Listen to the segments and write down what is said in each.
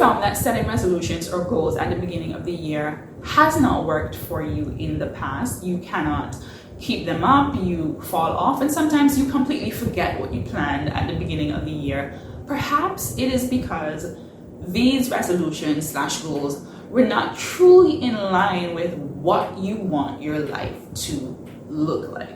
found that setting resolutions or goals at the beginning of the year has not worked for you in the past, you cannot keep them up, you fall off, and sometimes you completely forget what you planned at the beginning of the year, perhaps it is because these resolutions / goals were not truly in line with what you want your life to look like.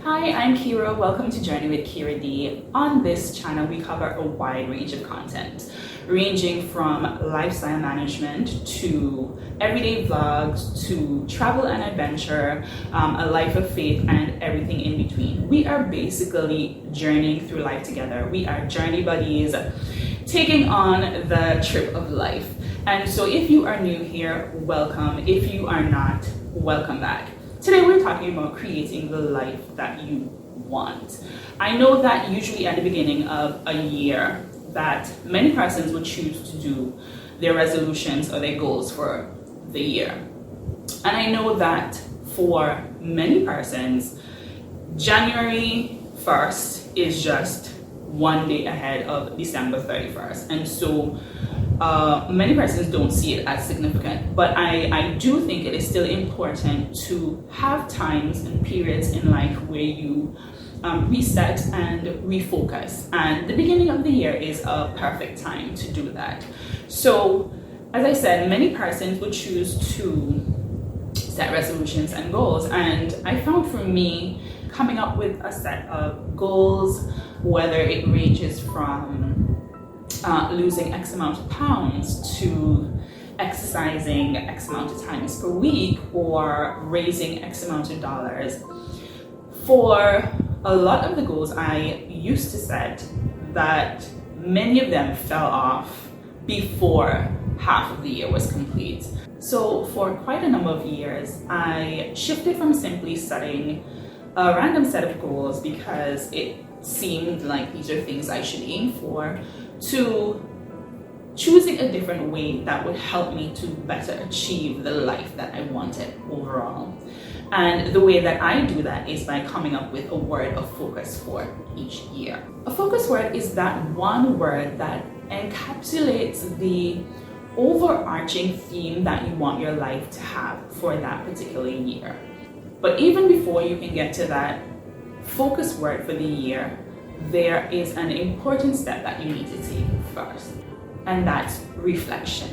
Hi, I'm Kira. Welcome to Journey with Kira D. On this channel, we cover a wide range of content, ranging from lifestyle management to everyday vlogs to travel and adventure, a life of faith, and everything in between. We are basically journeying through life together. We are journey buddies, taking on the trip of life. And so if you are new here, welcome. If you are not, welcome back. Today we're talking about creating the life that you want. I know that usually at the beginning of a year that many persons would choose to do their resolutions or their goals for the year. And I know that for many persons, January 1st is just one day ahead of December 31st. And so many persons don't see it as significant, but I do think it is still important to have times and periods in life where you reset and refocus, and the beginning of the year is a perfect time to do that. So as I said, many persons would choose to set resolutions and goals, and I found for me coming up with a set of goals, whether it ranges from losing X amount of pounds to exercising X amount of times per week or raising X amount of dollars. For a lot of the goals I used to set, that many of them fell off before half of the year was complete. So for quite a number of years, I shifted from simply setting a random set of goals because it seemed like these are things I should aim for, to choosing a different way that would help me to better achieve the life that I wanted overall. And the way that I do that is by coming up with a word of focus for each year. A focus word is that one word that encapsulates the overarching theme that you want your life to have for that particular year. But even before you can get to that focus word for the year, there is an important step that you need to take first, and that's reflection.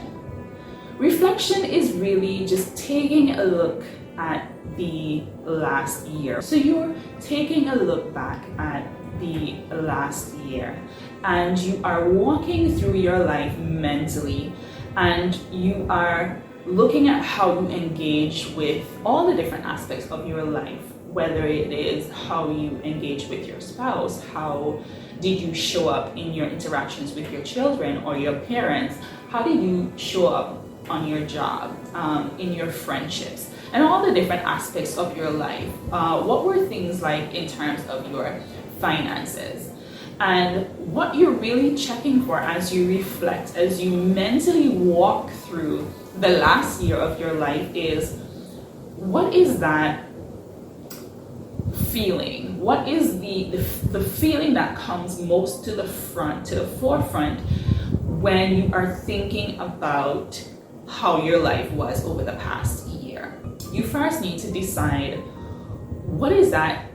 Reflection is really just taking a look at the last year. So you're taking a look back at the last year and you are walking through your life mentally, and you are looking at how you engage with all the different aspects of your life, whether it is how you engage with your spouse, how did you show up in your interactions with your children or your parents, how did you show up on your job, in your friendships, and all the different aspects of your life. What were things like in terms of your finances? And what you're really checking for as you reflect, as you mentally walk through the last year of your life, is what is that feeling? What is the feeling that comes most to the forefront when you are thinking about how your life was over the past year? You first need to decide, what is that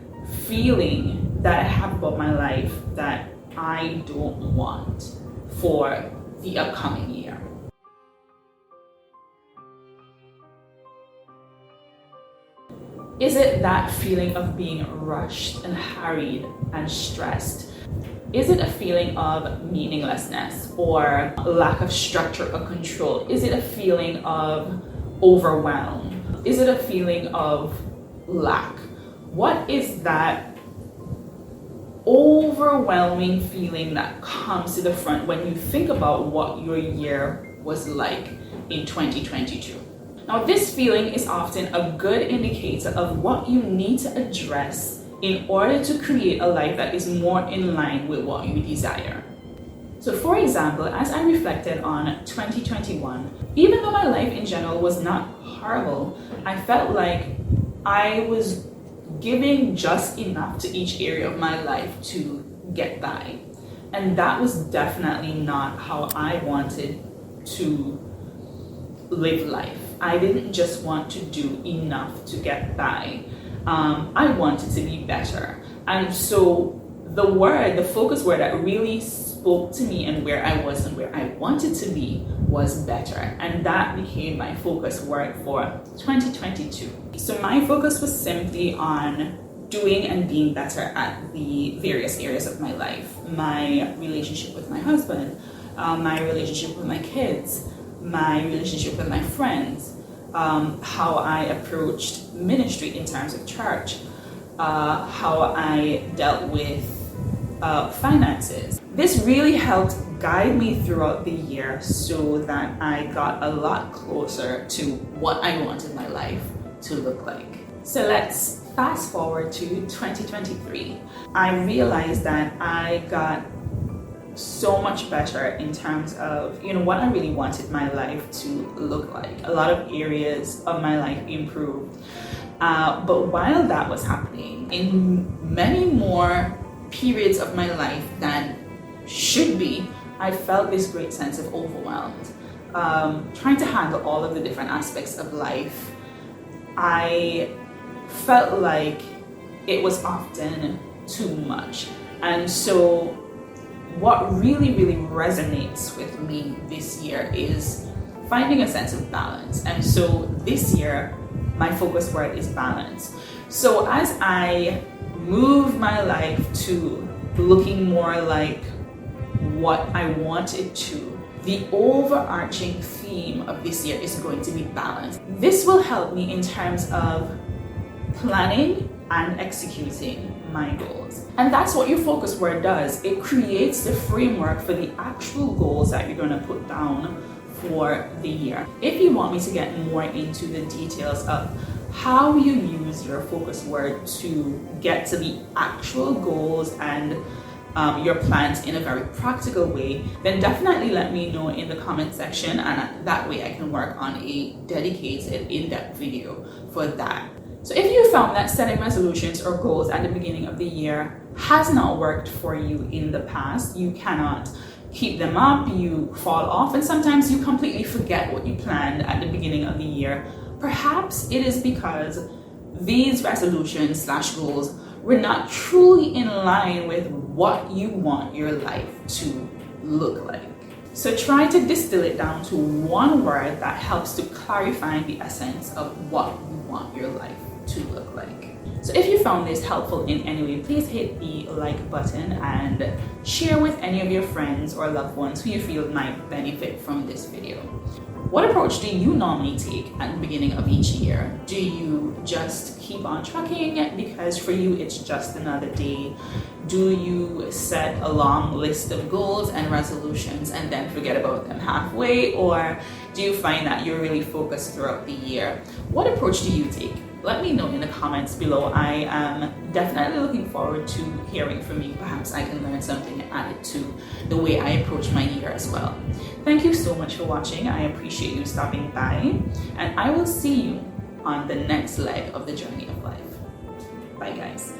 feeling that I have about my life that I don't want for the upcoming year? Is it that feeling of being rushed and hurried and stressed? Is it a feeling of meaninglessness or lack of structure or control? Is it a feeling of overwhelm? Is it a feeling of lack? What is that overwhelming feeling that comes to the front when you think about what your year was like in 2022? Now, this feeling is often a good indicator of what you need to address in order to create a life that is more in line with what you desire. So for example, as I reflected on 2021, even though my life in general was not horrible, I felt like I was giving just enough to each area of my life to get by. And that was definitely not how I wanted to live life. I didn't just want to do enough to get by. I wanted to be better. And so the focus word that really spoke to me and where I was and where I wanted to be was better. And that became my focus word for 2022. So my focus was simply on doing and being better at the various areas of my life. My relationship with my husband, my relationship with my kids, my relationship with my friends, how I approached ministry in terms of church, how I dealt with finances. This really helped guide me throughout the year so that I got a lot closer to what I wanted my life to look like. So let's fast forward to 2023. I realized that I got so much better in terms of, what I really wanted my life to look like. A lot of areas of my life improved. But while that was happening, in many more periods of my life than should be, I felt this great sense of overwhelmed. Trying to handle all of the different aspects of life, I felt like it was often too much. And so what really resonates with me this year is finding a sense of balance. And so this year, my focus word is balance. So as I move my life to looking more like what I want it to, the overarching theme of this year is going to be balance. This will help me in terms of planning and executing my goals. And that's what your focus word does. It creates the framework for the actual goals that you're going to put down for the year. If you want me to get more into the details of how you use your focus word to get to the actual goals and your plans in a very practical way, then definitely let me know in the comment section, and that way I can work on a dedicated in-depth video for that. So if you found that setting resolutions or goals at the beginning of the year has not worked for you in the past, you cannot keep them up, you fall off, and sometimes you completely forget what you planned at the beginning of the year, perhaps it is because these resolutions / goals were not truly in line with what you want your life to look like. So try to distill it down to one word that helps to clarify the essence of what you want your life to look like. So if you found this helpful in any way, please hit the like button and share with any of your friends or loved ones who you feel might benefit from this video. What approach do you normally take at the beginning of each year? Do you just keep on trucking because for you it's just another day? Do you set a long list of goals and resolutions and then forget about them halfway? Or do you find that you're really focused throughout the year? What approach do you take? Let me know in the comments below. I am definitely looking forward to hearing from you. Perhaps I can learn something and add it to the way I approach my year as well. Thank you so much for watching. I appreciate you stopping by, and I will see you on the next leg of the journey of life. Bye guys.